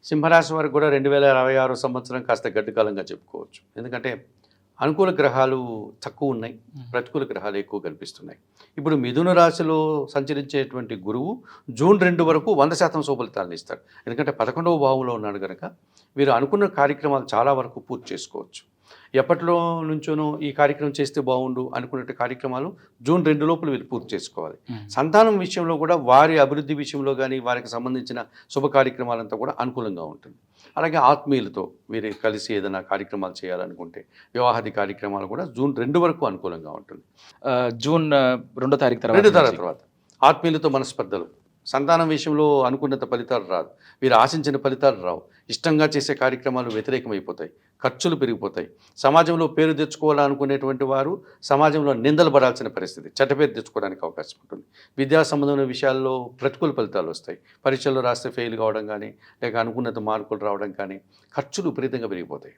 సింహరాశి వారికి కూడా 2026 సంవత్సరం కాస్త గడ్డు కాలంగా చెప్పుకోవచ్చు. ఎందుకంటే అనుకూల గ్రహాలు తక్కువ ఉన్నాయి, ప్రతికూల గ్రహాలు ఎక్కువ కనిపిస్తున్నాయి. ఇప్పుడు మిథున రాశిలో సంచరించేటువంటి గురువు జూన్ 2 వరకు 100% శుభఫలితాలను ఇస్తాడు. ఎందుకంటే 11వ భావంలో ఉన్నాడు కనుక వీరు అనుకున్న కార్యక్రమాలు చాలా వరకు పూర్తి చేసుకోవచ్చు. ఎప్పట్లో నుంచోనో ఈ కార్యక్రమం చేస్తే బాగుండు అనుకునే కార్యక్రమాలు జూన్ 2 లోపల వీళ్ళు పూర్తి చేసుకోవాలి. సంతానం విషయంలో కూడా వారి అభివృద్ధి విషయంలో కానీ వారికి సంబంధించిన శుభ కార్యక్రమాలంతా కూడా అనుకూలంగా ఉంటుంది. అలాగే ఆత్మీయులతో వీరు కలిసి ఏదైనా కార్యక్రమాలు చేయాలనుకుంటే వివాహాది కార్యక్రమాలు కూడా జూన్ 2 వరకు అనుకూలంగా ఉంటుంది. జూన్ 2వ తారీఖు 2 తర్వాత ఆత్మీయులతో మనస్పర్ధలు, సంతానం విషయంలో అనుకున్నంత ఫలితాలు రాదు, వీరు ఆశించిన ఫలితాలు రావు, ఇష్టంగా చేసే కార్యక్రమాలు వ్యతిరేకమైపోతాయి, ఖర్చులు పెరిగిపోతాయి, సమాజంలో పేరు తెచ్చుకోవాలనుకునేటువంటి వారు సమాజంలో నిందలు పడాల్సిన పరిస్థితి, చెడ్డ పేరు తెచ్చుకోవడానికి అవకాశం ఉంటుంది. విద్యా సంబంధమైన విషయాల్లో ప్రతికూల ఫలితాలు వస్తాయి, పరీక్షల్లో రాస్తే ఫెయిల్ కావడం కానీ లేక అనుకున్నంత మార్కులు రావడం కానీ, ఖర్చులు విపరీతంగా పెరిగిపోతాయి.